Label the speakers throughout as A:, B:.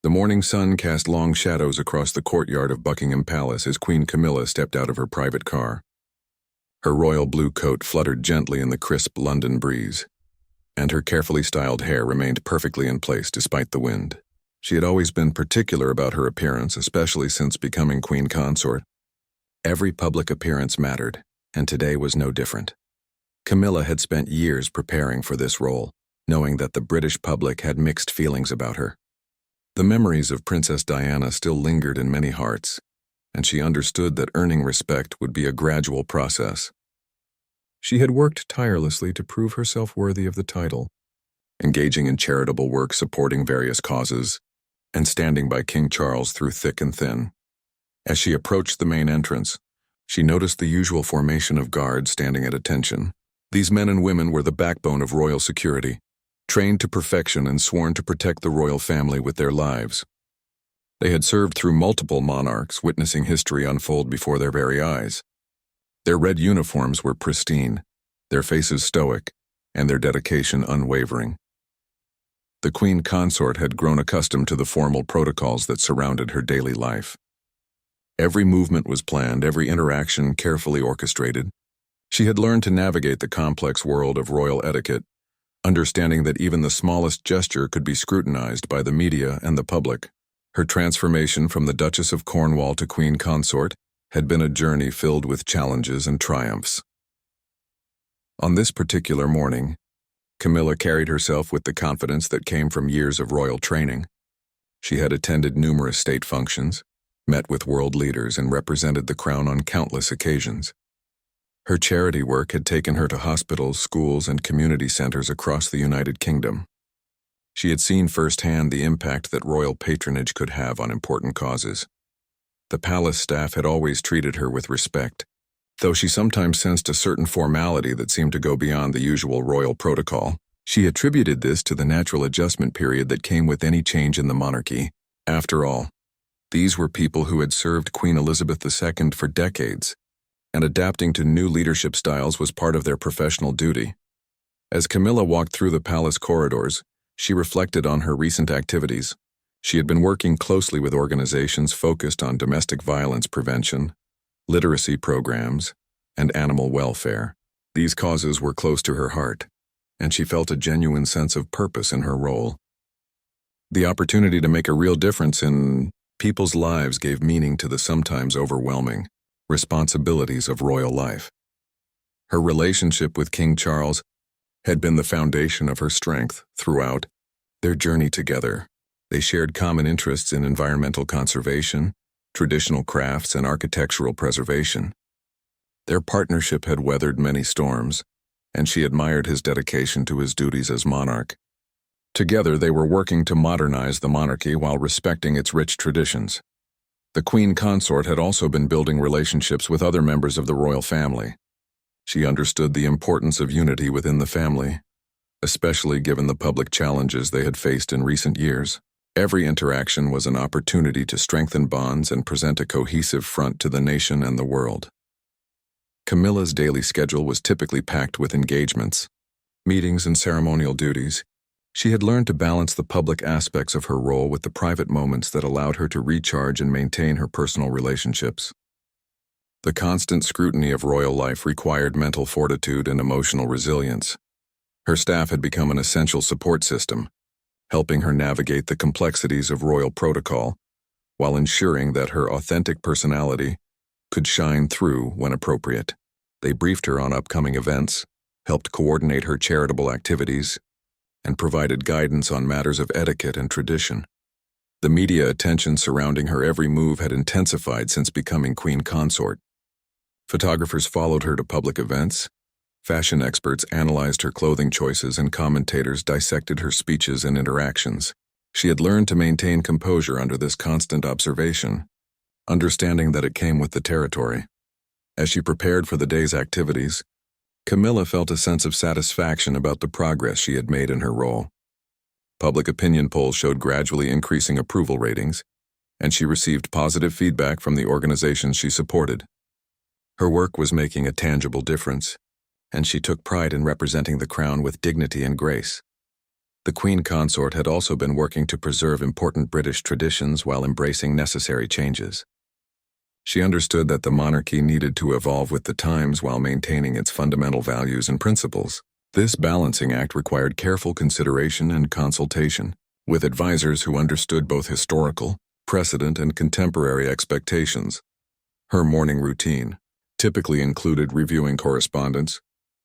A: The morning sun cast long shadows across the courtyard of Buckingham Palace as Queen Camilla stepped out of her private car. Her royal blue coat fluttered gently in the crisp London breeze, and her carefully styled hair remained perfectly in place despite the wind. She had always been particular about her appearance, especially since becoming queen consort. Every public appearance mattered, and today was no different. Camilla had spent years preparing for this role, knowing that the British public had mixed feelings about her. The memories of Princess Diana still lingered in many hearts, and she understood that earning respect would be a gradual process. She had worked tirelessly to prove herself worthy of the title, engaging in charitable work supporting various causes, and standing by King Charles through thick and thin. As she approached the main entrance, she noticed the usual formation of guards standing at attention. These men and women were the backbone of royal security, trained to perfection and sworn to protect the royal family with their lives. They had served through multiple monarchs, witnessing history unfold before their very eyes. Their red uniforms were pristine, their faces stoic, and their dedication unwavering. The queen consort had grown accustomed to the formal protocols that surrounded her daily life. Every movement was planned, every interaction carefully orchestrated. She had learned to navigate the complex world of royal etiquette, understanding that even the smallest gesture could be scrutinized by the media and the public. Her transformation from the Duchess of Cornwall to queen consort had been a journey filled with challenges and triumphs. On this particular morning, Camilla carried herself with the confidence that came from years of royal training. She had attended numerous state functions, met with world leaders, and represented the crown on countless occasions. Her charity work had taken her to hospitals, schools, and community centers across the United Kingdom. She had seen firsthand the impact that royal patronage could have on important causes. The palace staff had always treated her with respect, though she sometimes sensed a certain formality that seemed to go beyond the usual royal protocol. She attributed this to the natural adjustment period that came with any change in the monarchy. After all, these were people who had served Queen Elizabeth II for decades, and adapting to new leadership styles was part of their professional duty. As Camilla walked through the palace corridors, she reflected on her recent activities. She had been working closely with organizations focused on domestic violence prevention, literacy programs, and animal welfare. These causes were close to her heart, and she felt a genuine sense of purpose in her role. The opportunity to make a real difference in people's lives gave meaning to the sometimes overwhelming responsibilities of royal life. Her relationship with King Charles had been the foundation of her strength throughout their journey together. They shared common interests in environmental conservation, traditional crafts, and architectural preservation. Their partnership had weathered many storms, and she admired his dedication to his duties as monarch. Together, they were working to modernize the monarchy while respecting its rich traditions. The queen consort had also been building relationships with other members of the royal family. She understood the importance of unity within the family, especially given the public challenges they had faced in recent years. Every interaction was an opportunity to strengthen bonds and present a cohesive front to the nation and the world. Camilla's daily schedule was typically packed with engagements, meetings, and ceremonial duties. She had learned to balance the public aspects of her role with the private moments that allowed her to recharge and maintain her personal relationships. The constant scrutiny of royal life required mental fortitude and emotional resilience. Her staff had become an essential support system, helping her navigate the complexities of royal protocol while ensuring that her authentic personality could shine through when appropriate. They briefed her on upcoming events, helped coordinate her charitable activities, and provided guidance on matters of etiquette and tradition. The media attention surrounding her every move had intensified since becoming queen consort. Photographers followed her to public events, fashion experts analyzed her clothing choices, and commentators dissected her speeches and interactions. She had learned to maintain composure under this constant observation, understanding that it came with the territory. As she prepared for the day's activities, Camilla felt a sense of satisfaction about the progress she had made in her role. Public opinion polls showed gradually increasing approval ratings, and she received positive feedback from the organizations she supported. Her work was making a tangible difference, and she took pride in representing the crown with dignity and grace. The Queen Consort had also been working to preserve important British traditions while embracing necessary changes. She understood that the monarchy needed to evolve with the times while maintaining its fundamental values and principles. This balancing act required careful consideration and consultation with advisors who understood both historical, precedent, and contemporary expectations. Her morning routine typically included reviewing correspondence,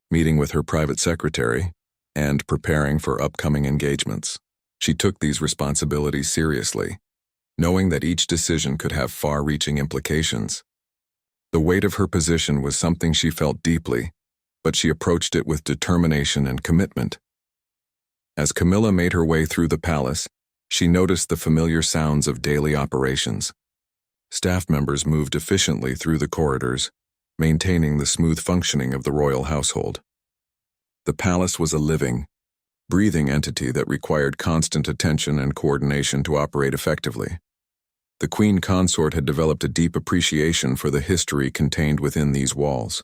A: meeting with her private secretary, and preparing for upcoming engagements. She took these responsibilities seriously, knowing that each decision could have far-reaching implications. The weight of her position was something she felt deeply, but she approached it with determination and commitment. As Camilla made her way through the palace, she noticed the familiar sounds of daily operations. Staff members moved efficiently through the corridors, maintaining the smooth functioning of the royal household. The palace was a living, breathing entity that required constant attention and coordination to operate effectively. The Queen Consort had developed a deep appreciation for the history contained within these walls.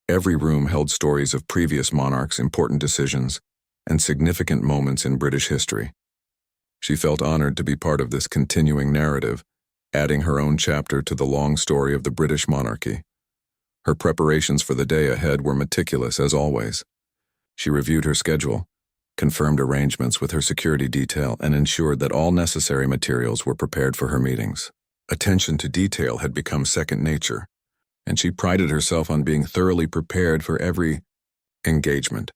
A: Every room held stories of previous monarchs' important decisions and significant moments in British history. She felt honored to be part of this continuing narrative, adding her own chapter to the long story of the British monarchy. Her preparations for the day ahead were meticulous as always. She reviewed her schedule, confirmed arrangements with her security detail, and ensured that all necessary materials were prepared for her meetings. Attention to detail had become second nature, and she prided herself on being thoroughly prepared for every engagement.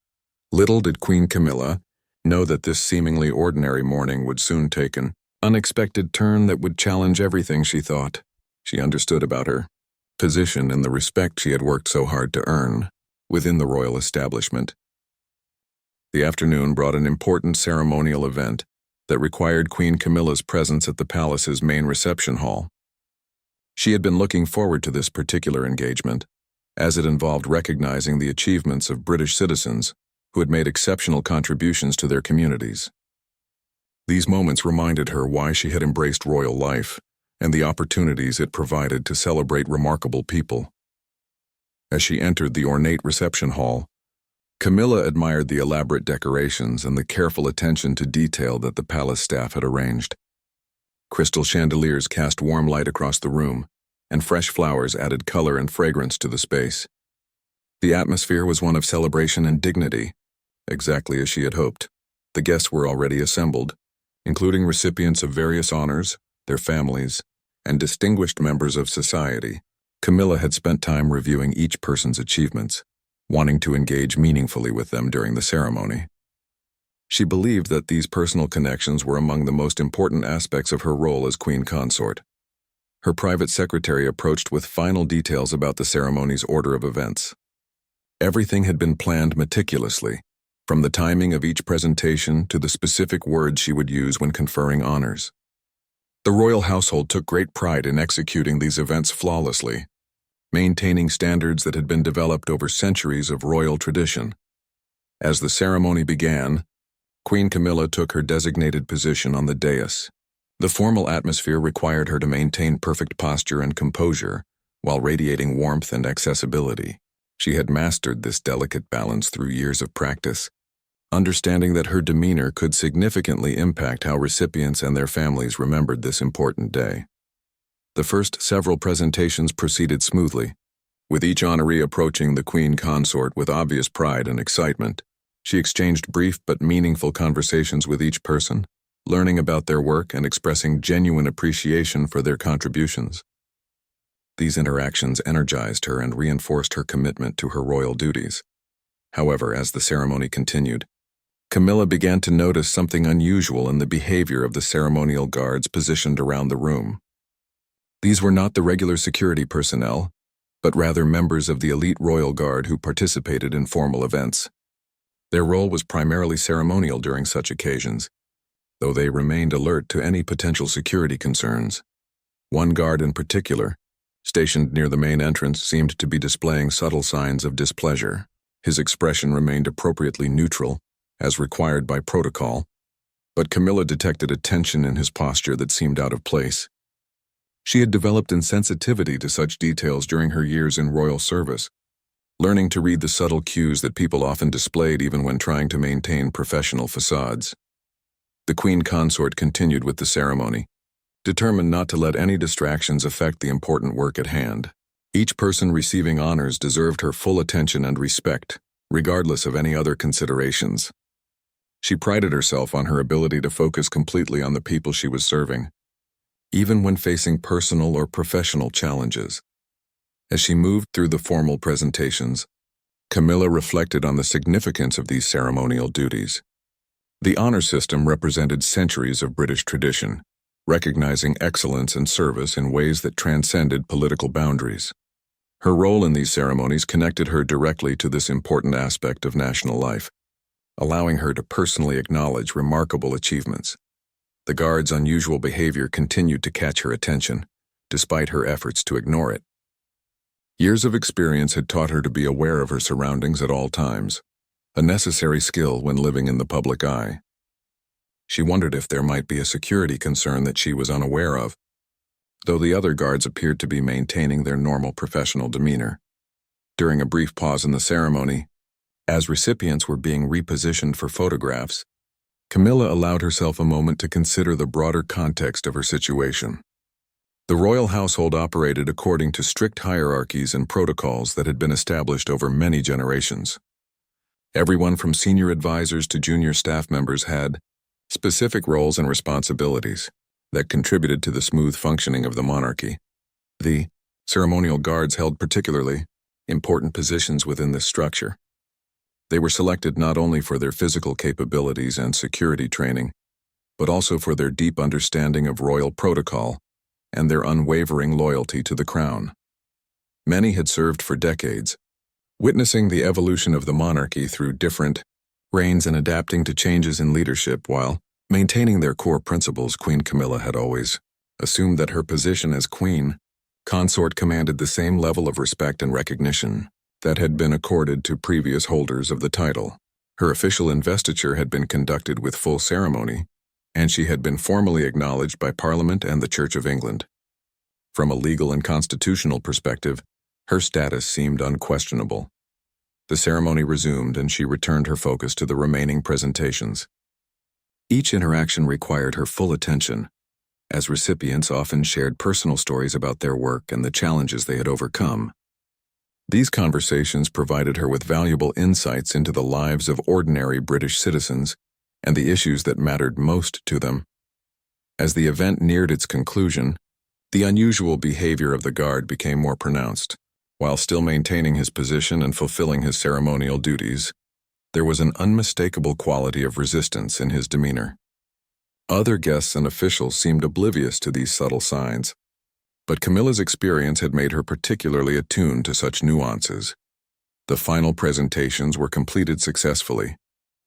A: Little did Queen Camilla know that this seemingly ordinary morning would soon take an unexpected turn that would challenge everything she thought she understood about her position and the respect she had worked so hard to earn within the royal establishment. The afternoon brought an important ceremonial event that required Queen Camilla's presence at the palace's main reception hall. She had been looking forward to this particular engagement, as it involved recognizing the achievements of British citizens who had made exceptional contributions to their communities. These moments reminded her why she had embraced royal life and the opportunities it provided to celebrate remarkable people. As she entered the ornate reception hall, Camilla admired the elaborate decorations and the careful attention to detail that the palace staff had arranged. Crystal chandeliers cast warm light across the room, and fresh flowers added color and fragrance to the space. The atmosphere was one of celebration and dignity, exactly as she had hoped. The guests were already assembled, including recipients of various honors, their families, and distinguished members of society. Camilla had spent time reviewing each person's achievements, wanting to engage meaningfully with them during the ceremony. She believed that these personal connections were among the most important aspects of her role as Queen Consort. Her private secretary approached with final details about the ceremony's order of events. Everything had been planned meticulously, from the timing of each presentation to the specific words she would use when conferring honors. The royal household took great pride in executing these events flawlessly, maintaining standards that had been developed over centuries of royal tradition. As the ceremony began, Queen Camilla took her designated position on the dais. The formal atmosphere required her to maintain perfect posture and composure while radiating warmth and accessibility. She had mastered this delicate balance through years of practice, understanding that her demeanor could significantly impact how recipients and their families remembered this important day. The first several presentations proceeded smoothly, with each honoree approaching the Queen Consort with obvious pride and excitement. She exchanged brief but meaningful conversations with each person, learning about their work and expressing genuine appreciation for their contributions. These interactions energized her and reinforced her commitment to her royal duties. However, as the ceremony continued, Camilla began to notice something unusual in the behavior of the ceremonial guards positioned around the room. These were not the regular security personnel, but rather members of the elite royal guard who participated in formal events. Their role was primarily ceremonial during such occasions, though they remained alert to any potential security concerns. One guard in particular, stationed near the main entrance, seemed to be displaying subtle signs of displeasure. His expression remained appropriately neutral, as required by protocol, but Camilla detected a tension in his posture that seemed out of place. She had developed insensitivity to such details during her years in royal service, learning to read the subtle cues that people often displayed even when trying to maintain professional facades. The queen consort continued with the ceremony, determined not to let any distractions affect the important work at hand. Each person receiving honors deserved her full attention and respect, regardless of any other considerations. She prided herself on her ability to focus completely on the people she was serving, even when facing personal or professional challenges. As she moved through the formal presentations, Camilla reflected on the significance of these ceremonial duties. The honor system represented centuries of British tradition, recognizing excellence and service in ways that transcended political boundaries. Her role in these ceremonies connected her directly to this important aspect of national life, allowing her to personally acknowledge remarkable achievements. The guard's unusual behavior continued to catch her attention, despite her efforts to ignore it. Years of experience had taught her to be aware of her surroundings at all times, a necessary skill when living in the public eye. She wondered if there might be a security concern that she was unaware of, though the other guards appeared to be maintaining their normal professional demeanor. During a brief pause in the ceremony, as recipients were being repositioned for photographs, Camilla allowed herself a moment to consider the broader context of her situation. The royal household operated according to strict hierarchies and protocols that had been established over many generations. Everyone from senior advisors to junior staff members had specific roles and responsibilities that contributed to the smooth functioning of the monarchy. The ceremonial guards held particularly important positions within this structure. They were selected not only for their physical capabilities and security training, but also for their deep understanding of royal protocol and their unwavering loyalty to the crown. Many had served for decades, witnessing the evolution of the monarchy through different reigns and adapting to changes in leadership while maintaining their core principles. Queen Camilla had always assumed that her position as queen consort commanded the same level of respect and recognition that had been accorded to previous holders of the title. Her official investiture had been conducted with full ceremony, and she had been formally acknowledged by Parliament and the Church of England. From a legal and constitutional perspective, her status seemed unquestionable. The ceremony resumed and she returned her focus to the remaining presentations. Each interaction required her full attention, as recipients often shared personal stories about their work and the challenges they had overcome. These conversations provided her with valuable insights into the lives of ordinary British citizens and the issues that mattered most to them. As the event neared its conclusion, the unusual behavior of the guard became more pronounced. While still maintaining his position and fulfilling his ceremonial duties, there was an unmistakable quality of resistance in his demeanor. Other guests and officials seemed oblivious to these subtle signs, but Camilla's experience had made her particularly attuned to such nuances. The final presentations were completed successfully,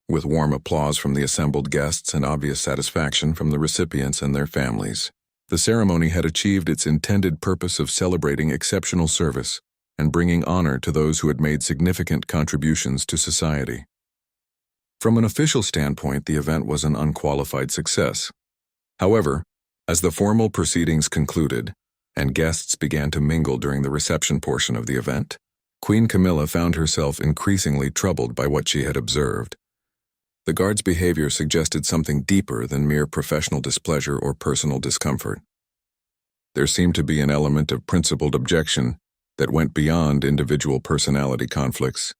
A: with warm applause from the assembled guests and obvious satisfaction from the recipients and their families. The ceremony had achieved its intended purpose of celebrating exceptional service and bringing honor to those who had made significant contributions to society. From an official standpoint, the event was an unqualified success. However, as the formal proceedings concluded and guests began to mingle during the reception portion of the event, Queen Camilla found herself increasingly troubled by what she had observed. The guard's behavior suggested something deeper than mere professional displeasure or personal discomfort. There seemed to be an element of principled objection that went beyond individual personality conflicts.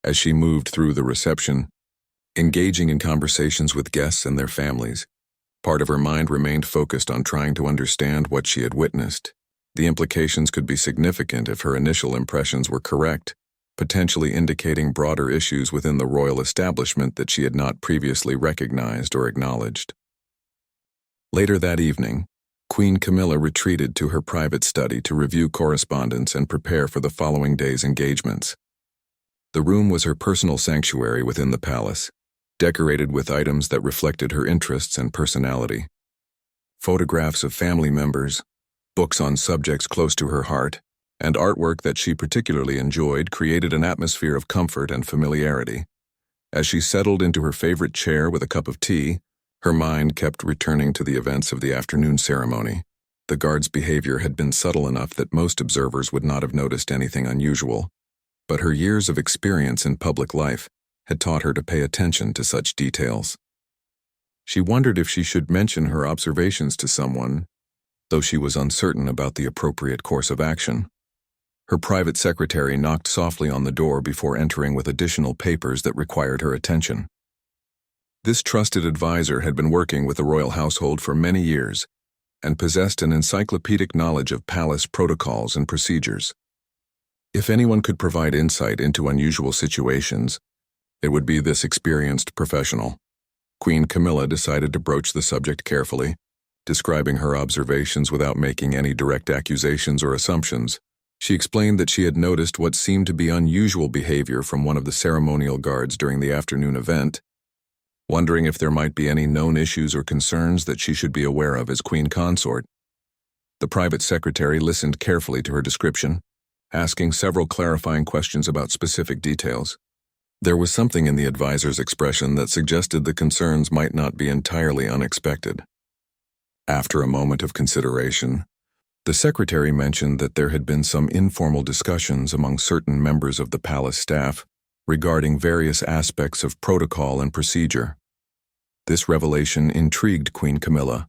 A: As she moved through the reception, engaging in conversations with guests and their families, part of her mind remained focused on trying to understand what she had witnessed. The implications could be significant if her initial impressions were correct, potentially indicating broader issues within the royal establishment that she had not previously recognized or acknowledged. Later that evening, Queen Camilla retreated to her private study to review correspondence and prepare for the following day's engagements. The room was her personal sanctuary within the palace, decorated with items that reflected her interests and personality. Photographs of family members, books on subjects close to her heart, and artwork that she particularly enjoyed created an atmosphere of comfort and familiarity. As she settled into her favorite chair with a cup of tea, her mind kept returning to the events of the afternoon ceremony. The guard's behavior had been subtle enough that most observers would not have noticed anything unusual. but her years of experience in public life had taught her to pay attention to such details. She wondered if she should mention her observations to someone, though she was uncertain about the appropriate course of action. Her private secretary knocked softly on the door before entering with additional papers that required her attention. This trusted advisor had been working with the royal household for many years and possessed an encyclopedic knowledge of palace protocols and procedures. If anyone could provide insight into unusual situations, it would be this experienced professional. Queen Camilla decided to broach the subject carefully, describing her observations without making any direct accusations or assumptions. She explained that she had noticed what seemed to be unusual behavior from one of the ceremonial guards during the afternoon event, wondering if there might be any known issues or concerns that she should be aware of as queen consort. The private secretary listened carefully to her description, asking several clarifying questions about specific details. There was something in the advisor's expression that suggested the concerns might not be entirely unexpected. After a moment of consideration, the secretary mentioned that there had been some informal discussions among certain members of the palace staff regarding various aspects of protocol and procedure. This revelation intrigued Queen Camilla,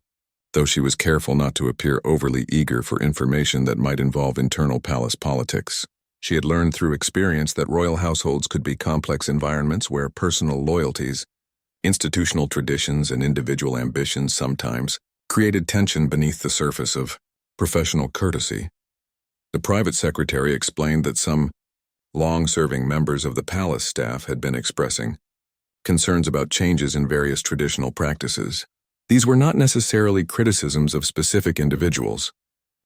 A: though she was careful not to appear overly eager for information that might involve internal palace politics. She had learned through experience that royal households could be complex environments where personal loyalties, institutional traditions, and individual ambitions sometimes created tension beneath the surface of professional courtesy. The private secretary explained that some long-serving members of the palace staff had been expressing concerns about changes in various traditional practices. These were not necessarily criticisms of specific individuals,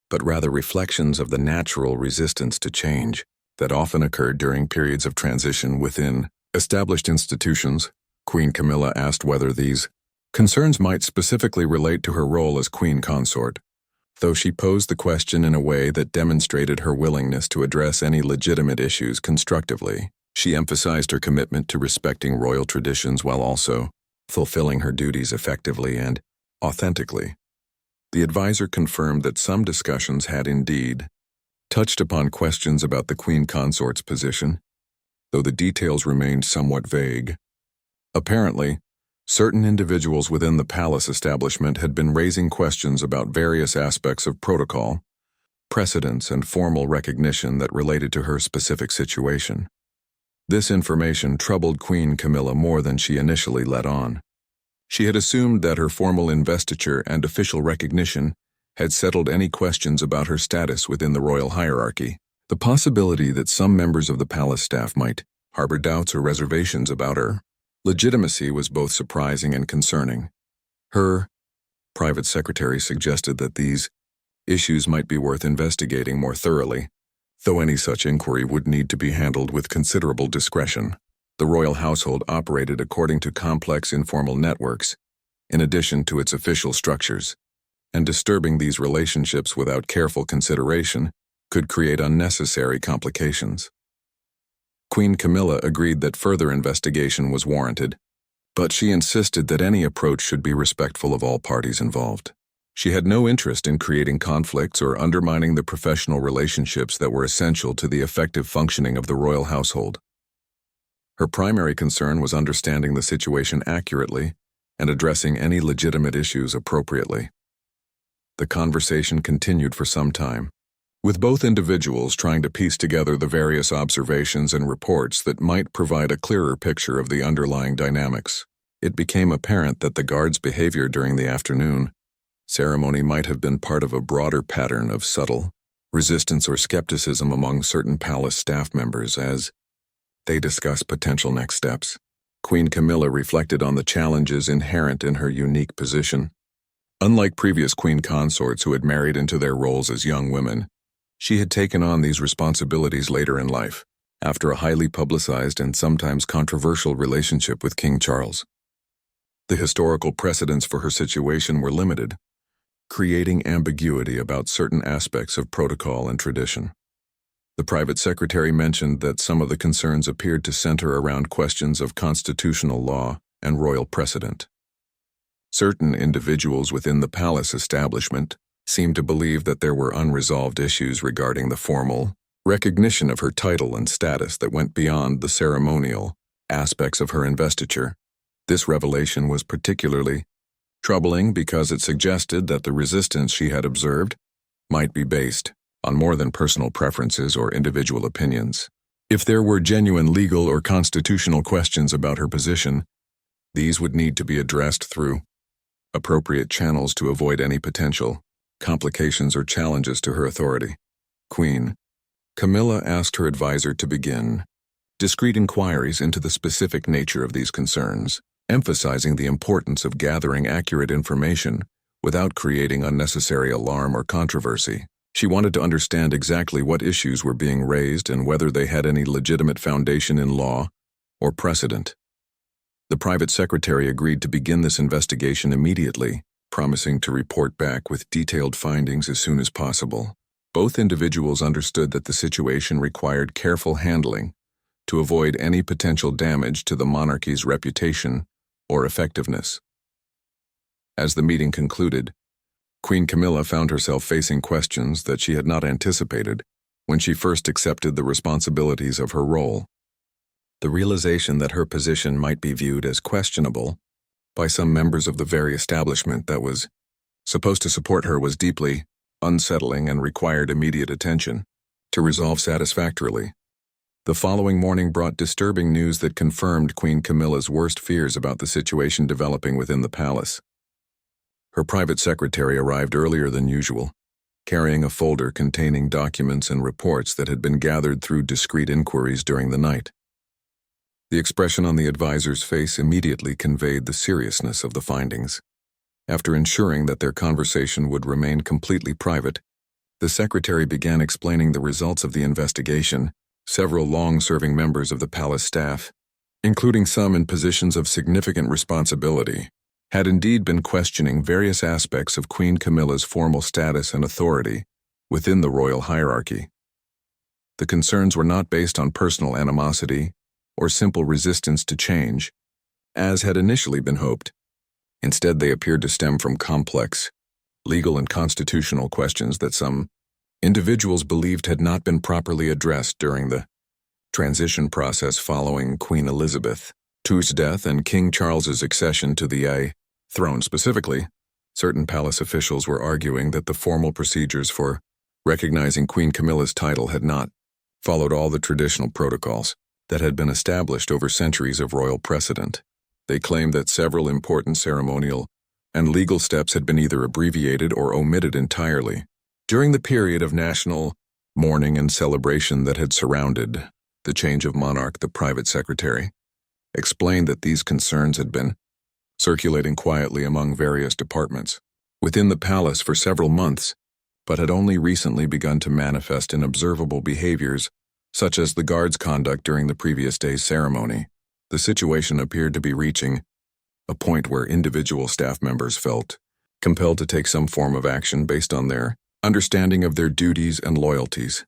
A: but rather reflections of the natural resistance to change that often occurred during periods of transition within established institutions. Queen Camilla asked whether these concerns might specifically relate to her role as queen consort, though she posed the question in a way that demonstrated her willingness to address any legitimate issues constructively. She emphasized her commitment to respecting royal traditions while also fulfilling her duties effectively and authentically. The advisor confirmed that some discussions had indeed touched upon questions about the queen consort's position, though the details remained somewhat vague. Apparently, certain individuals within the palace establishment had been raising questions about various aspects of protocol, precedents, and formal recognition that related to her specific situation. This information troubled Queen Camilla more than she initially let on. She had assumed that her formal investiture and official recognition had settled any questions about her status within the royal hierarchy. The possibility that some members of the palace staff might harbor doubts or reservations about her legitimacy was both surprising and concerning. Her private secretary suggested that these issues might be worth investigating more thoroughly, though any such inquiry would need to be handled with considerable discretion. The royal household operated according to complex informal networks, in addition to its official structures, and disturbing these relationships without careful consideration could create unnecessary complications. Queen Camilla agreed that further investigation was warranted, but she insisted that any approach should be respectful of all parties involved. She had no interest in creating conflicts or undermining the professional relationships that were essential to the effective functioning of the royal household. Her primary concern was understanding the situation accurately and addressing any legitimate issues appropriately. The conversation continued for some time, with both individuals trying to piece together the various observations and reports that might provide a clearer picture of the underlying dynamics. It became apparent that the guards' behavior during the afternoon ceremony might have been part of a broader pattern of subtle resistance or skepticism among certain palace staff members as they discussed potential next steps. Queen Camilla reflected on the challenges inherent in her unique position. Unlike previous queen consorts who had married into their roles as young women, she had taken on these responsibilities later in life, after a highly publicized and sometimes controversial relationship with King Charles. The historical precedents for her situation were limited, creating ambiguity about certain aspects of protocol and tradition. The private secretary mentioned that some of the concerns appeared to center around questions of constitutional law and royal precedent. Certain individuals within the palace establishment seemed to believe that there were unresolved issues regarding the formal recognition of her title and status that went beyond the ceremonial aspects of her investiture. This revelation was particularly troubling because it suggested that the resistance she had observed might be based on more than personal preferences or individual opinions. If there were genuine legal or constitutional questions about her position, these would need to be addressed through appropriate channels to avoid any potential complications or challenges to her authority. Queen Camilla asked her advisor to begin discreet inquiries into the specific nature of these concerns, emphasizing the importance of gathering accurate information without creating unnecessary alarm or controversy. She wanted to understand exactly what issues were being raised and whether they had any legitimate foundation in law or precedent. The private secretary agreed to begin this investigation immediately, promising to report back with detailed findings as soon as possible. Both individuals understood that the situation required careful handling to avoid any potential damage to the monarchy's reputation or effectiveness. As the meeting concluded, Queen Camilla found herself facing questions that she had not anticipated when she first accepted the responsibilities of her role. The realization that her position might be viewed as questionable by some members of the very establishment that was supposed to support her was deeply unsettling and required immediate attention to resolve satisfactorily. The following morning brought disturbing news that confirmed Queen Camilla's worst fears about the situation developing within the palace. Her private secretary arrived earlier than usual, carrying a folder containing documents and reports that had been gathered through discreet inquiries during the night. The expression on the advisor's face immediately conveyed the seriousness of the findings. After ensuring that their conversation would remain completely private, the secretary began explaining the results of the investigation. Several long-serving members of the palace staff, including some in positions of significant responsibility, had indeed been questioning various aspects of Queen Camilla's formal status and authority within the royal hierarchy. The concerns were not based on personal animosity or simple resistance to change, as had initially been hoped. Instead, they appeared to stem from complex, legal and constitutional questions that some individuals believed had not been properly addressed during the transition process following Queen Elizabeth II's death and King Charles's accession to the throne. Specifically, certain palace officials were arguing that the formal procedures for recognizing Queen Camilla's title had not followed all the traditional protocols that had been established over centuries of royal precedent. They claimed that several important ceremonial and legal steps had been either abbreviated or omitted entirely. During the period of national mourning and celebration that had surrounded the change of monarch, the private secretary explained that these concerns had been circulating quietly among various departments within the palace for several months, but had only recently begun to manifest in observable behaviors such as the guard's conduct during the previous day's ceremony. The situation appeared to be reaching a point where individual staff members felt compelled to take some form of action based on their understanding of their duties and loyalties.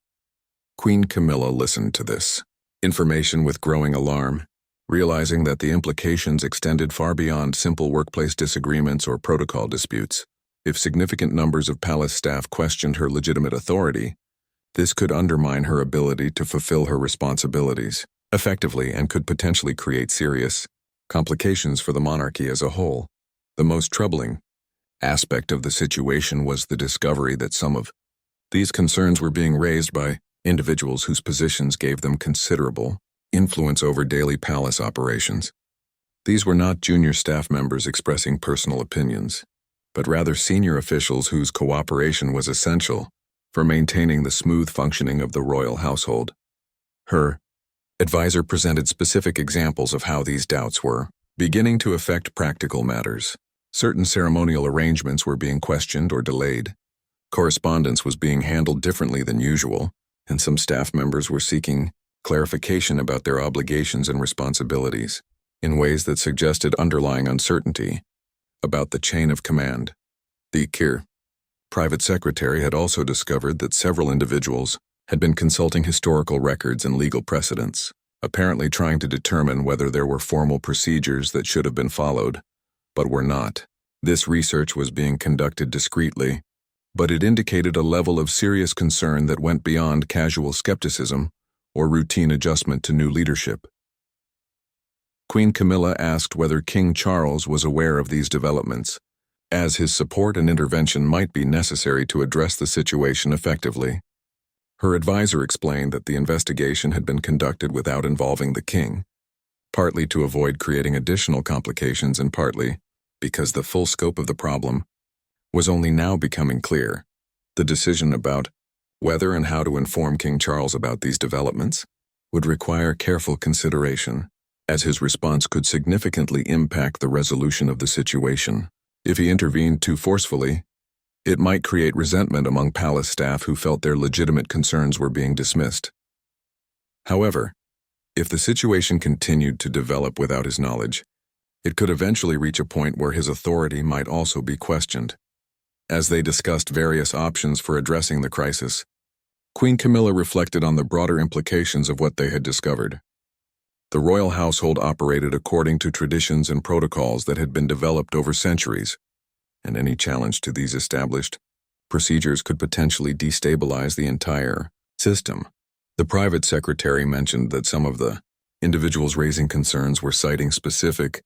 A: Queen Camilla listened to this information with growing alarm, realizing that the implications extended far beyond simple workplace disagreements or protocol disputes. If significant numbers of palace staff questioned her legitimate authority, this could undermine her ability to fulfill her responsibilities effectively and could potentially create serious complications for the monarchy as a whole. The most troubling aspect of the situation was the discovery that some of these concerns were being raised by individuals whose positions gave them considerable influence over daily palace operations. These were not junior staff members expressing personal opinions, but rather senior officials whose cooperation was essential for maintaining the smooth functioning of the royal household. Her advisor presented specific examples of how these doubts were beginning to affect practical matters. Certain ceremonial arrangements were being questioned or delayed. Correspondence was being handled differently than usual, and some staff members were seeking clarification about their obligations and responsibilities in ways that suggested underlying uncertainty about the chain of command. The private secretary had also discovered that several individuals had been consulting historical records and legal precedents, apparently trying to determine whether there were formal procedures that should have been followed, but were not. This research was being conducted discreetly, but it indicated a level of serious concern that went beyond casual skepticism or routine adjustment to new leadership. Queen Camilla asked whether King Charles was aware of these developments, as his support and intervention might be necessary to address the situation effectively. Her advisor explained that the investigation had been conducted without involving the king, partly to avoid creating additional complications and partly because the full scope of the problem was only now becoming clear. The decision about whether and how to inform King Charles about these developments would require careful consideration, as his response could significantly impact the resolution of the situation. If he intervened too forcefully, it might create resentment among palace staff who felt their legitimate concerns were being dismissed. However, if the situation continued to develop without his knowledge, it could eventually reach a point where his authority might also be questioned. As they discussed various options for addressing the crisis, Queen Camilla reflected on the broader implications of what they had discovered. The royal household operated according to traditions and protocols that had been developed over centuries, and any challenge to these established procedures could potentially destabilize the entire system. The private secretary mentioned that some of the individuals raising concerns were citing specific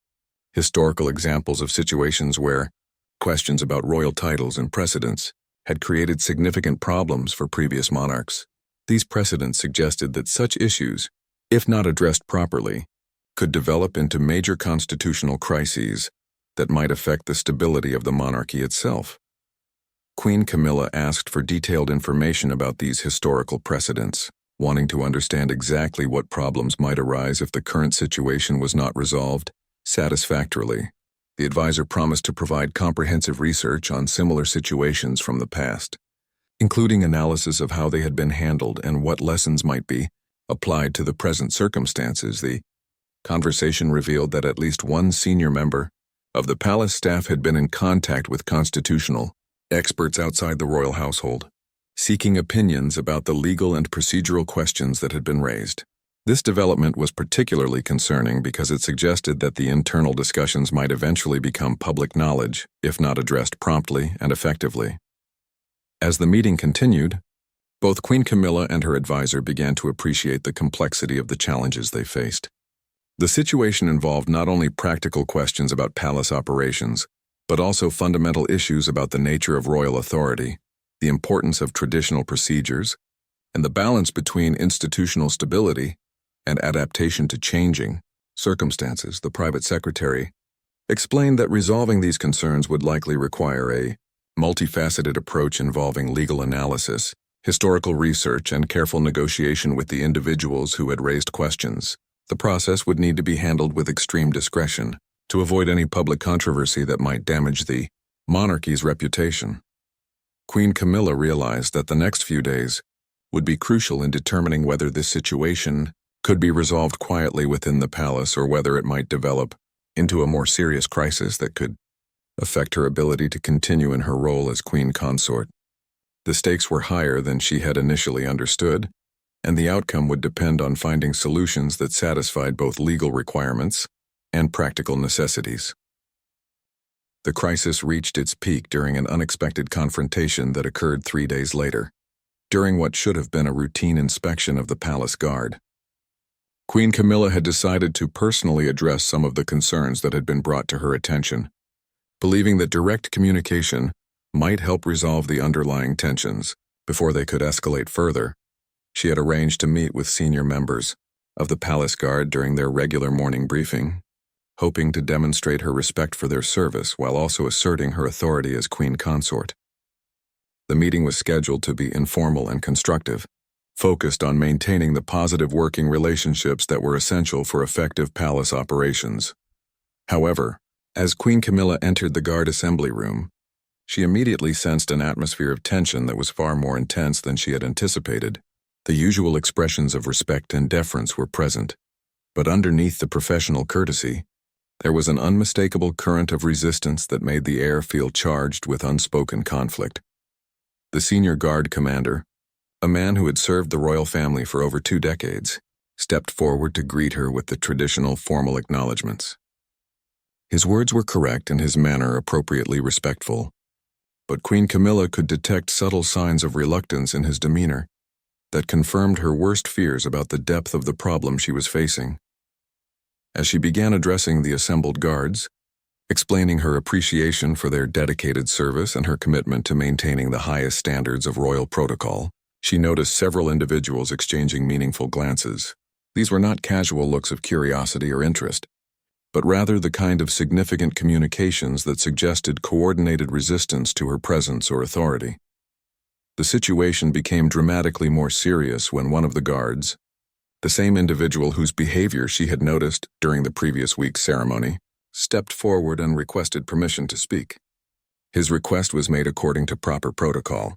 A: historical examples of situations where questions about royal titles and precedents had created significant problems for previous monarchs. These precedents suggested that such issues, if not addressed properly, could develop into major constitutional crises that might affect the stability of the monarchy itself. Queen Camilla asked for detailed information about these historical precedents, wanting to understand exactly what problems might arise if the current situation was not resolved satisfactorily. The advisor promised to provide comprehensive research on similar situations from the past, including analysis of how they had been handled and what lessons might be applied to the present circumstances. The conversation revealed that at least one senior member of the palace staff had been in contact with constitutional experts outside the royal household, seeking opinions about the legal and procedural questions that had been raised. This development was particularly concerning because it suggested that the internal discussions might eventually become public knowledge if not addressed promptly and effectively. As the meeting continued, both Queen Camilla and her advisor began to appreciate the complexity of the challenges they faced. The situation involved not only practical questions about palace operations, but also fundamental issues about the nature of royal authority, the importance of traditional procedures, and the balance between institutional stability and adaptation to changing circumstances. The private secretary explained that resolving these concerns would likely require a multifaceted approach involving legal analysis, historical research, and careful negotiation with the individuals who had raised questions. The process would need to be handled with extreme discretion to avoid any public controversy that might damage the monarchy's reputation. Queen Camilla realized that the next few days would be crucial in determining whether this situation could be resolved quietly within the palace or whether it might develop into a more serious crisis that could affect her ability to continue in her role as queen consort. The stakes were higher than she had initially understood, and the outcome would depend on finding solutions that satisfied both legal requirements and practical necessities. The crisis reached its peak during an unexpected confrontation that occurred 3 days later, during what should have been a routine inspection of the palace guard. Queen Camilla had decided to personally address some of the concerns that had been brought to her attention, believing that direct communication might help resolve the underlying tensions before they could escalate further. She had arranged to meet with senior members of the palace guard during their regular morning briefing, hoping to demonstrate her respect for their service while also asserting her authority as queen consort. The meeting was scheduled to be informal and constructive, focused on maintaining the positive working relationships that were essential for effective palace operations. However, as Queen Camilla entered the guard assembly room, she immediately sensed an atmosphere of tension that was far more intense than she had anticipated. The usual expressions of respect and deference were present, but underneath the professional courtesy, there was an unmistakable current of resistance that made the air feel charged with unspoken conflict. The senior guard commander, a man who had served the royal family for over 2 decades, stepped forward to greet her with the traditional formal acknowledgments. His words were correct and his manner appropriately respectful, but Queen Camilla could detect subtle signs of reluctance in his demeanor that confirmed her worst fears about the depth of the problem she was facing. As she began addressing the assembled guards, explaining her appreciation for their dedicated service and her commitment to maintaining the highest standards of royal protocol, she noticed several individuals exchanging meaningful glances. These were not casual looks of curiosity or interest, but rather the kind of significant communications that suggested coordinated resistance to her presence or authority. The situation became dramatically more serious when one of the guards, the same individual whose behavior she had noticed during the previous week's ceremony, stepped forward and requested permission to speak. His request was made according to proper protocol,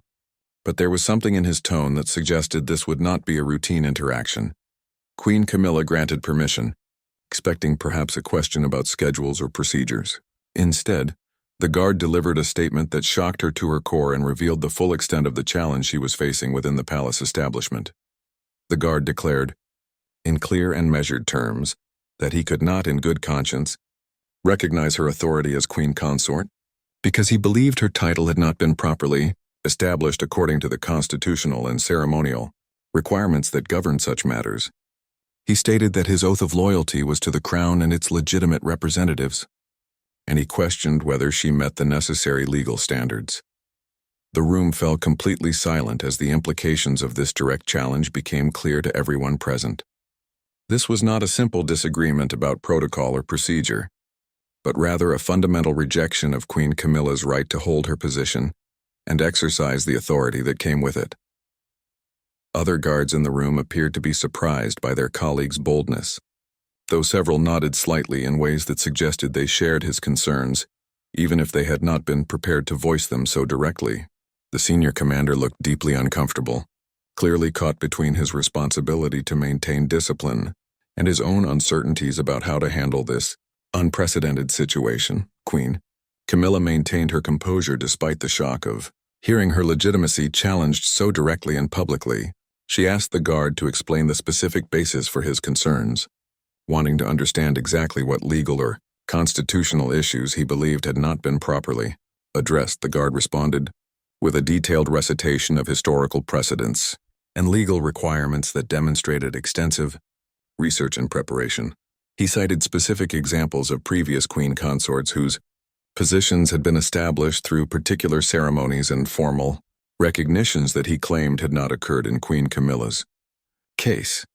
A: but there was something in his tone that suggested this would not be a routine interaction. Queen Camilla granted permission, expecting perhaps a question about schedules or procedures. Instead, the guard delivered a statement that shocked her to her core and revealed the full extent of the challenge she was facing within the palace establishment. The guard declared, in clear and measured terms, that he could not in good conscience recognize her authority as queen consort because he believed her title had not been properly established according to the constitutional and ceremonial requirements that govern such matters. He stated that his oath of loyalty was to the crown and its legitimate representatives, and he questioned whether she met the necessary legal standards. The room fell completely silent as the implications of this direct challenge became clear to everyone present. This was not a simple disagreement about protocol or procedure, but rather a fundamental rejection of Queen Camilla's right to hold her position and exercise the authority that came with it. Other guards in the room appeared to be surprised by their colleague's boldness, though several nodded slightly in ways that suggested they shared his concerns, even if they had not been prepared to voice them so directly. The senior commander looked deeply uncomfortable, clearly caught between his responsibility to maintain discipline and his own uncertainties about how to handle this unprecedented situation. Queen Camilla maintained her composure despite the shock of hearing her legitimacy challenged so directly and publicly. She asked the guard to explain the specific basis for his concerns, wanting to understand exactly what legal or constitutional issues he believed had not been properly addressed. The guard responded with a detailed recitation of historical precedents and legal requirements that demonstrated extensive research and preparation. He cited specific examples of previous queen consorts whose positions had been established through particular ceremonies and formal recognitions that he claimed had not occurred in Queen Camilla's case.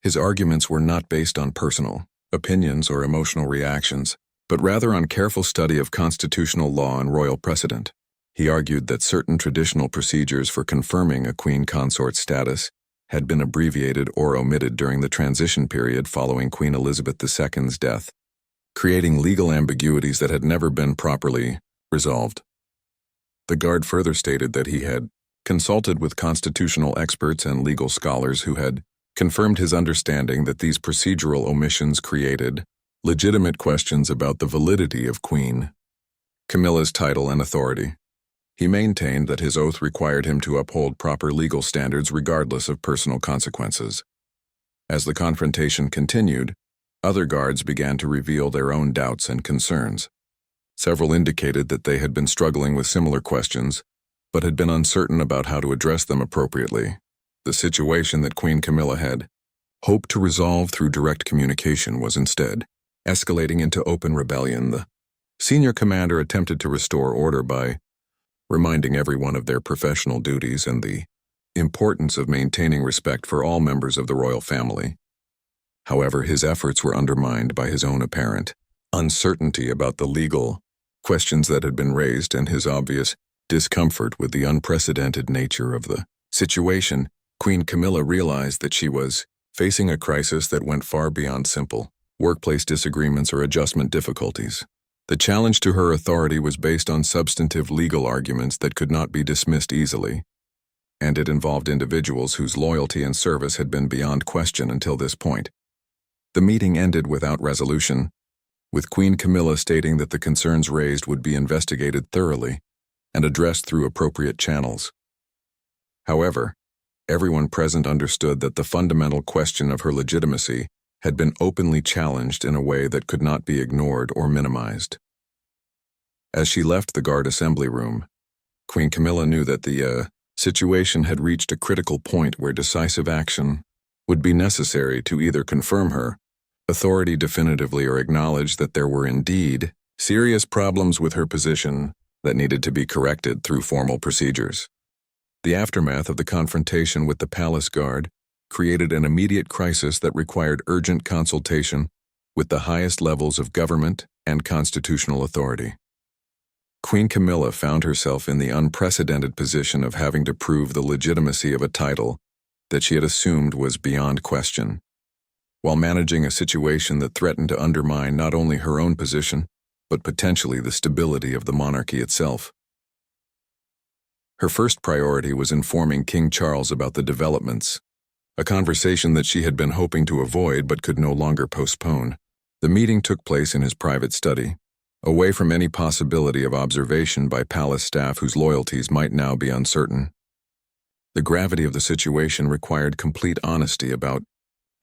A: His arguments were not based on personal opinions or emotional reactions, but rather on careful study of constitutional law and royal precedent. He argued that certain traditional procedures for confirming a queen consort status had been abbreviated or omitted during the transition period following Queen Elizabeth II's death, creating legal ambiguities that had never been properly resolved. The guard further stated that he had consulted with constitutional experts and legal scholars who had confirmed his understanding that these procedural omissions created legitimate questions about the validity of Queen Camilla's title and authority. He maintained that his oath required him to uphold proper legal standards regardless of personal consequences. As the confrontation continued, other guards began to reveal their own doubts and concerns. Several indicated that they had been struggling with similar questions, but had been uncertain about how to address them appropriately. The situation that Queen Camilla had hoped to resolve through direct communication was instead escalating into open rebellion. The senior commander attempted to restore order by reminding everyone of their professional duties and the importance of maintaining respect for all members of the royal family. However, his efforts were undermined by his own apparent uncertainty about the legal questions that had been raised and his obvious discomfort with the unprecedented nature of the situation. Queen Camilla realized that she was facing a crisis that went far beyond simple workplace disagreements or adjustment difficulties. The challenge to her authority was based on substantive legal arguments that could not be dismissed easily, and it involved individuals whose loyalty and service had been beyond question until this point. The meeting ended without resolution, with Queen Camilla stating that the concerns raised would be investigated thoroughly and addressed through appropriate channels. However, everyone present understood that the fundamental question of her legitimacy had been openly challenged in a way that could not be ignored or minimized. As she left the guard assembly room, Queen Camilla knew that the situation had reached a critical point where decisive action would be necessary to either confirm her authority definitively or acknowledge that there were indeed serious problems with her position that needed to be corrected through formal procedures. The aftermath of the confrontation with the palace guard created an immediate crisis that required urgent consultation with the highest levels of government and constitutional authority. Queen Camilla found herself in the unprecedented position of having to prove the legitimacy of a title that she had assumed was beyond question, while managing a situation that threatened to undermine not only her own position, but potentially the stability of the monarchy itself. Her first priority was informing King Charles about the developments, a conversation that she had been hoping to avoid but could no longer postpone. The meeting took place in his private study, away from any possibility of observation by palace staff whose loyalties might now be uncertain. The gravity of the situation required complete honesty about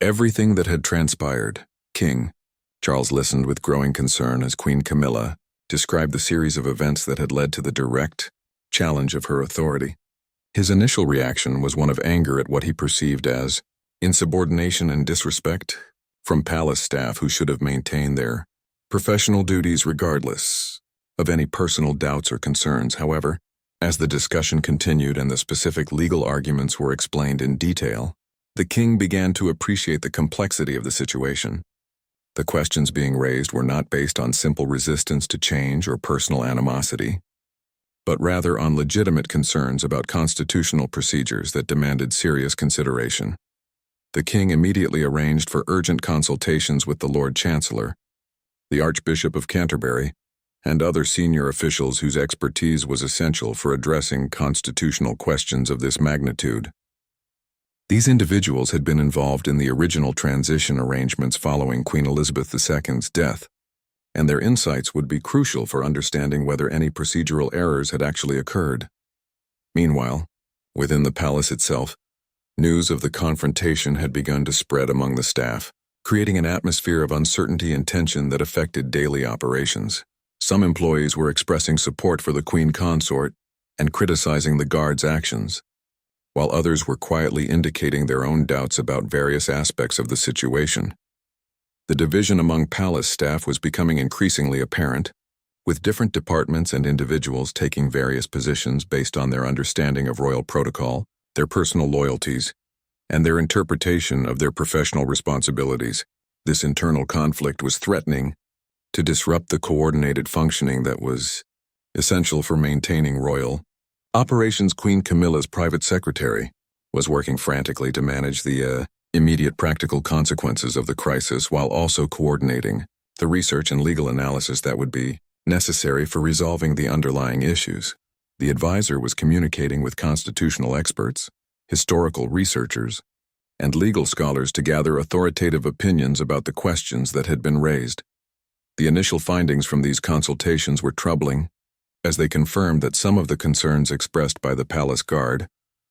A: everything that had transpired. King Charles listened with growing concern as Queen Camilla described the series of events that had led to the direct challenge of her authority. His initial reaction was one of anger at what he perceived as insubordination and disrespect from palace staff who should have maintained their professional duties regardless of any personal doubts or concerns. However, as the discussion continued and the specific legal arguments were explained in detail, the king began to appreciate the complexity of the situation. The questions being raised were not based on simple resistance to change or personal animosity, but rather on legitimate concerns about constitutional procedures that demanded serious consideration. The king immediately arranged for urgent consultations with the Lord Chancellor, the Archbishop of Canterbury, and other senior officials whose expertise was essential for addressing constitutional questions of this magnitude. These individuals had been involved in the original transition arrangements following Queen Elizabeth II's death, and their insights would be crucial for understanding whether any procedural errors had actually occurred. Meanwhile, within the palace itself, news of the confrontation had begun to spread among the staff, creating an atmosphere of uncertainty and tension that affected daily operations. Some employees were expressing support for the Queen Consort and criticizing the guard's actions, while others were quietly indicating their own doubts about various aspects of the situation. The division among palace staff was becoming increasingly apparent, with different departments and individuals taking various positions based on their understanding of royal protocol, their personal loyalties, and their interpretation of their professional responsibilities. This internal conflict was threatening to disrupt the coordinated functioning that was essential for maintaining royal operations. Queen Camilla's private secretary was working frantically to manage the immediate practical consequences of the crisis while also coordinating the research and legal analysis that would be necessary for resolving the underlying issues. The advisor was communicating with constitutional experts, historical researchers, and legal scholars to gather authoritative opinions about the questions that had been raised. The initial findings from these consultations were troubling, as they confirmed that some of the concerns expressed by the palace guard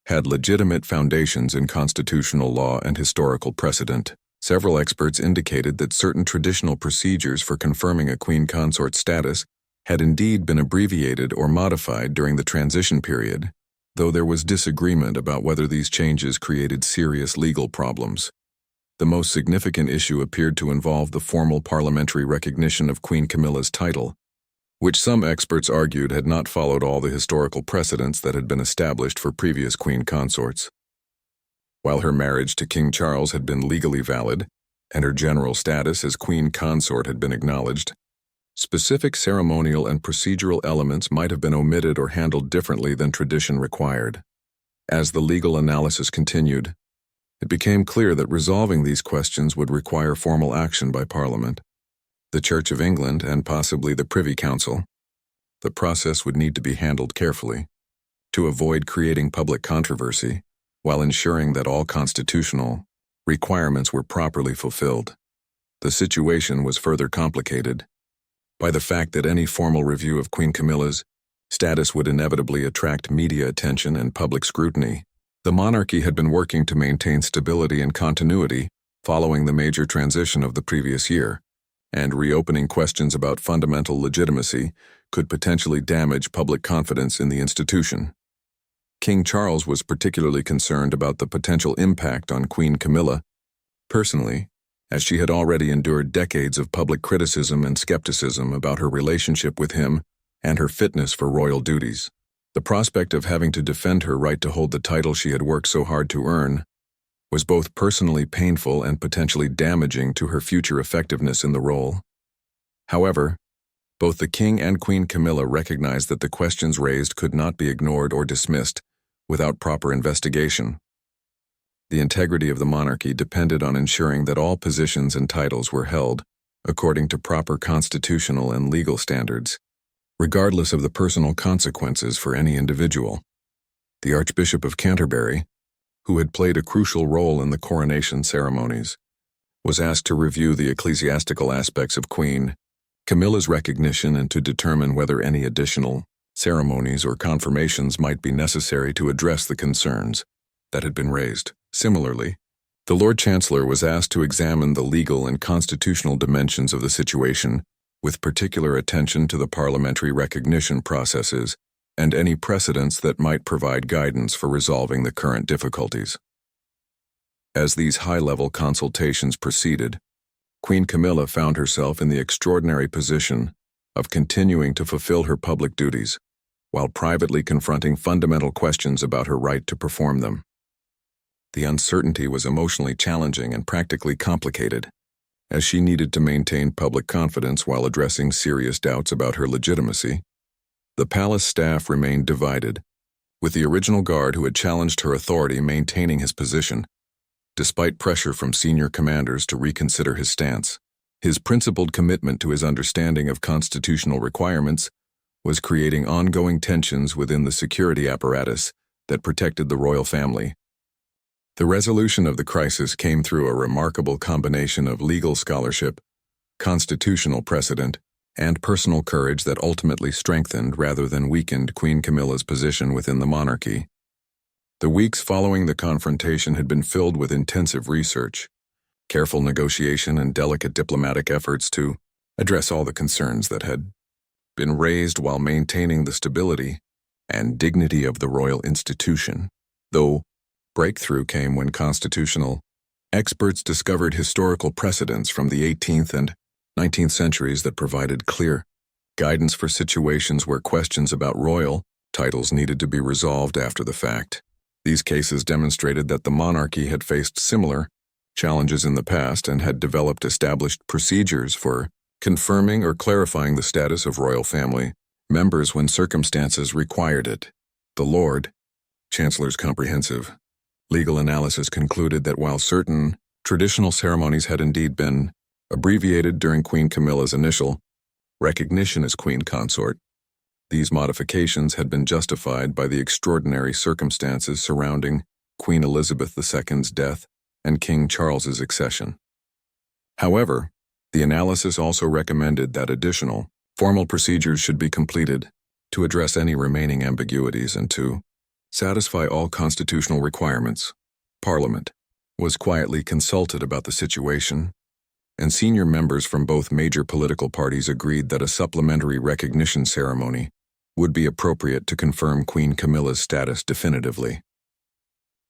A: had legitimate foundations in constitutional law and historical precedent. Several experts indicated that certain traditional procedures for confirming a queen consort status had indeed been abbreviated or modified during the transition period, though there was disagreement about whether these changes created serious legal problems. The most significant issue appeared to involve the formal parliamentary recognition of Queen Camilla's title, which some experts argued had not followed all the historical precedents that had been established for previous queen consorts. While her marriage to King Charles had been legally valid, and her general status as queen consort had been acknowledged, specific ceremonial and procedural elements might have been omitted or handled differently than tradition required. As the legal analysis continued, it became clear that resolving these questions would require formal action by Parliament, the Church of England, and possibly the Privy Council. The process would need to be handled carefully to avoid creating public controversy while ensuring that all constitutional requirements were properly fulfilled. The situation was further complicated by the fact that any formal review of Queen Camilla's status would inevitably attract media attention and public scrutiny. The monarchy had been working to maintain stability and continuity following the major transition of the previous year, and reopening questions about fundamental legitimacy could potentially damage public confidence in the institution. King Charles was particularly concerned about the potential impact on Queen Camilla personally, as she had already endured decades of public criticism and skepticism about her relationship with him and her fitness for royal duties. The prospect of having to defend her right to hold the title she had worked so hard to earn was both personally painful and potentially damaging to her future effectiveness in the role. However, both the king and Queen Camilla recognized that the questions raised could not be ignored or dismissed without proper investigation. The integrity of the monarchy depended on ensuring that all positions and titles were held according to proper constitutional and legal standards, regardless of the personal consequences for any individual. The Archbishop of Canterbury, who had played a crucial role in the coronation ceremonies, was asked to review the ecclesiastical aspects of Queen Camilla's recognition and to determine whether any additional ceremonies or confirmations might be necessary to address the concerns that had been raised. Similarly, the Lord Chancellor was asked to examine the legal and constitutional dimensions of the situation, with particular attention to the parliamentary recognition processes and any precedents that might provide guidance for resolving the current difficulties. As these high-level consultations proceeded, Queen Camilla found herself in the extraordinary position of continuing to fulfill her public duties, while privately confronting fundamental questions about her right to perform them. The uncertainty was emotionally challenging and practically complicated, as she needed to maintain public confidence while addressing serious doubts about her legitimacy. The palace staff remained divided, with the original guard who had challenged her authority maintaining his position, despite pressure from senior commanders to reconsider his stance. His principled commitment to his understanding of constitutional requirements was creating ongoing tensions within the security apparatus that protected the royal family. The resolution of the crisis came through a remarkable combination of legal scholarship, constitutional precedent, and personal courage that ultimately strengthened rather than weakened Queen Camilla's position within the monarchy. The weeks following the confrontation had been filled with intensive research, careful negotiation, and delicate diplomatic efforts to address all the concerns that had been raised while maintaining the stability and dignity of the royal institution. Though breakthrough came when constitutional experts discovered historical precedents from the 18th and 19th centuries that provided clear guidance for situations where questions about royal titles needed to be resolved after the fact. These cases demonstrated that the monarchy had faced similar challenges in the past and had developed established procedures for confirming or clarifying the status of royal family members when circumstances required it. The Lord Chancellor's comprehensive legal analysis concluded that while certain traditional ceremonies had indeed been abbreviated during Queen Camilla's initial recognition as queen consort, these modifications had been justified by the extraordinary circumstances surrounding Queen Elizabeth II's death and King Charles's accession. However, the analysis also recommended that additional formal procedures should be completed to address any remaining ambiguities and to satisfy all constitutional requirements. Parliament was quietly consulted about the situation, and senior members from both major political parties agreed that a supplementary recognition ceremony would be appropriate to confirm Queen Camilla's status definitively.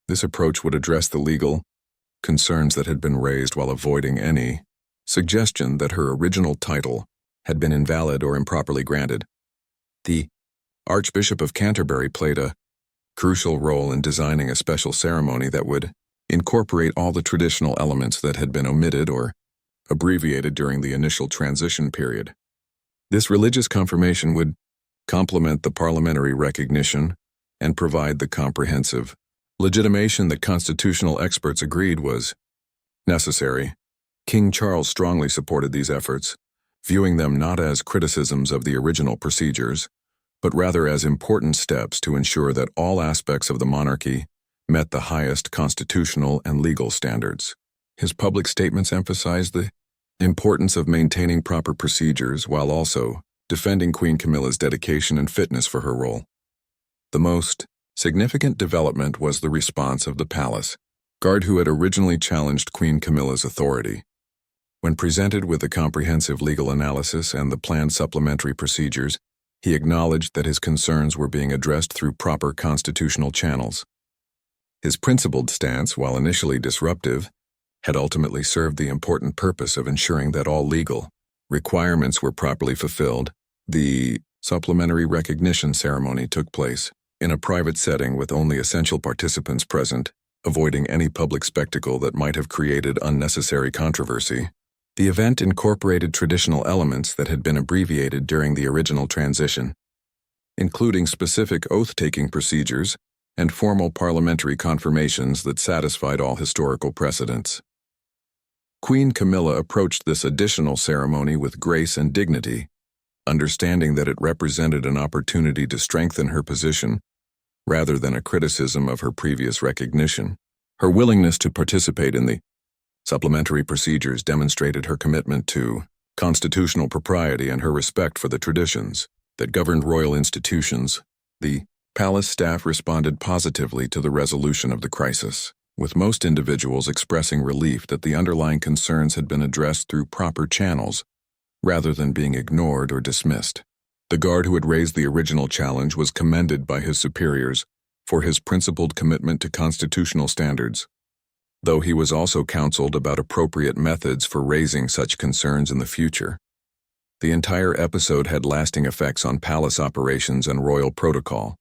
A: This approach would address the legal concerns that had been raised while avoiding any suggestion that her original title had been invalid or improperly granted. The Archbishop of Canterbury played a crucial role in designing a special ceremony that would incorporate all the traditional elements that had been omitted or abbreviated during the initial transition period. This religious confirmation would complement the parliamentary recognition and provide the comprehensive legitimation that constitutional experts agreed was necessary. King Charles strongly supported these efforts, viewing them not as criticisms of the original procedures, but rather as important steps to ensure that all aspects of the monarchy met the highest constitutional and legal standards. His public statements emphasized the importance of maintaining proper procedures while also defending Queen Camilla's dedication and fitness for her role. The most significant development was the response of the palace guard who had originally challenged Queen Camilla's authority. When presented with a comprehensive legal analysis and the planned supplementary procedures, He acknowledged that his concerns were being addressed through proper constitutional channels. His principled stance, while initially disruptive, had ultimately served the important purpose of ensuring that all legal requirements were properly fulfilled. The supplementary recognition ceremony took place in a private setting with only essential participants present, avoiding any public spectacle that might have created unnecessary controversy. The event incorporated traditional elements that had been abbreviated during the original transition, including specific oath-taking procedures and formal parliamentary confirmations that satisfied all historical precedents. Queen Camilla approached this additional ceremony with grace and dignity, understanding that it represented an opportunity to strengthen her position rather than a criticism of her previous recognition. Her willingness to participate in the supplementary procedures demonstrated her commitment to constitutional propriety and her respect for the traditions that governed royal institutions. The palace staff responded positively to the resolution of the crisis, with most individuals expressing relief that the underlying concerns had been addressed through proper channels rather than being ignored or dismissed. The guard who had raised the original challenge was commended by his superiors for his principled commitment to constitutional standards, though he was also counseled about appropriate methods for raising such concerns in the future. The entire episode had lasting effects on palace operations and royal protocol.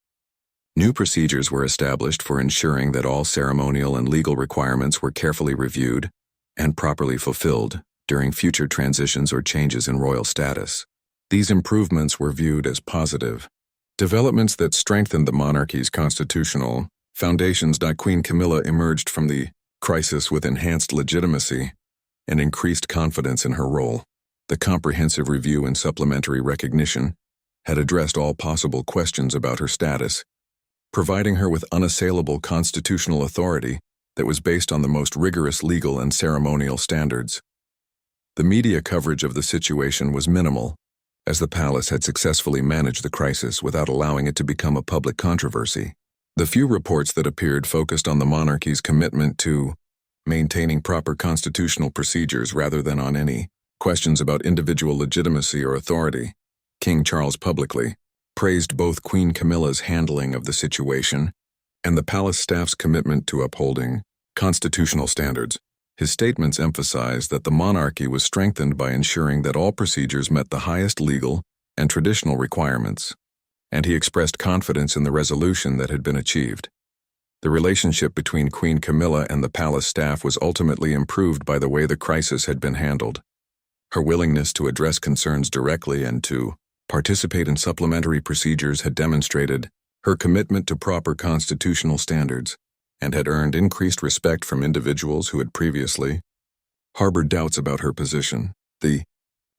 A: New procedures were established for ensuring that all ceremonial and legal requirements were carefully reviewed and properly fulfilled during future transitions or changes in royal status. These improvements were viewed as positive developments that strengthened the monarchy's constitutional foundations. Queen Camilla emerged from the crisis with enhanced legitimacy and increased confidence in her role. The comprehensive review and supplementary recognition had addressed all possible questions about her status, providing her with unassailable constitutional authority that was based on the most rigorous legal and ceremonial standards. The media coverage of the situation was minimal, as the palace had successfully managed the crisis without allowing it to become a public controversy. The few reports that appeared focused on the monarchy's commitment to maintaining proper constitutional procedures rather than on any questions about individual legitimacy or authority. King Charles publicly praised both Queen Camilla's handling of the situation and the palace staff's commitment to upholding constitutional standards. His statements emphasized that the monarchy was strengthened by ensuring that all procedures met the highest legal and traditional requirements, and he expressed confidence in the resolution that had been achieved. The relationship between Queen Camilla and the palace staff was ultimately improved by the way the crisis had been handled. Her willingness to address concerns directly and to participate in supplementary procedures had demonstrated her commitment to proper constitutional standards and had earned increased respect from individuals who had previously harbored doubts about her position. The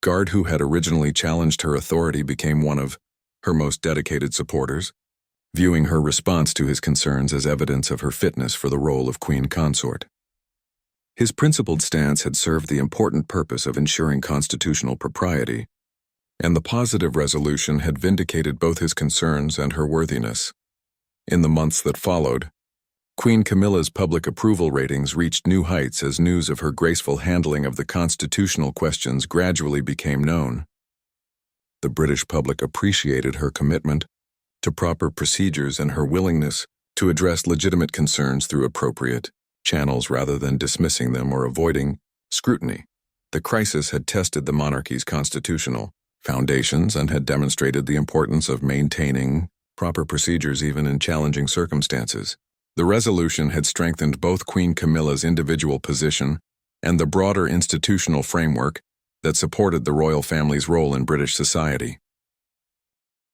A: guard who had originally challenged her authority became one of her most dedicated supporters, viewing her response to his concerns as evidence of her fitness for the role of queen consort. His principled stance had served the important purpose of ensuring constitutional propriety, and the positive resolution had vindicated both his concerns and her worthiness. In the months that followed, Queen Camilla's public approval ratings reached new heights as news of her graceful handling of the constitutional questions gradually became known. The British public appreciated her commitment to proper procedures and her willingness to address legitimate concerns through appropriate channels rather than dismissing them or avoiding scrutiny. The crisis had tested the monarchy's constitutional foundations and had demonstrated the importance of maintaining proper procedures even in challenging circumstances. The resolution had strengthened both Queen Camilla's individual position and the broader institutional framework that supported the royal family's role in British society.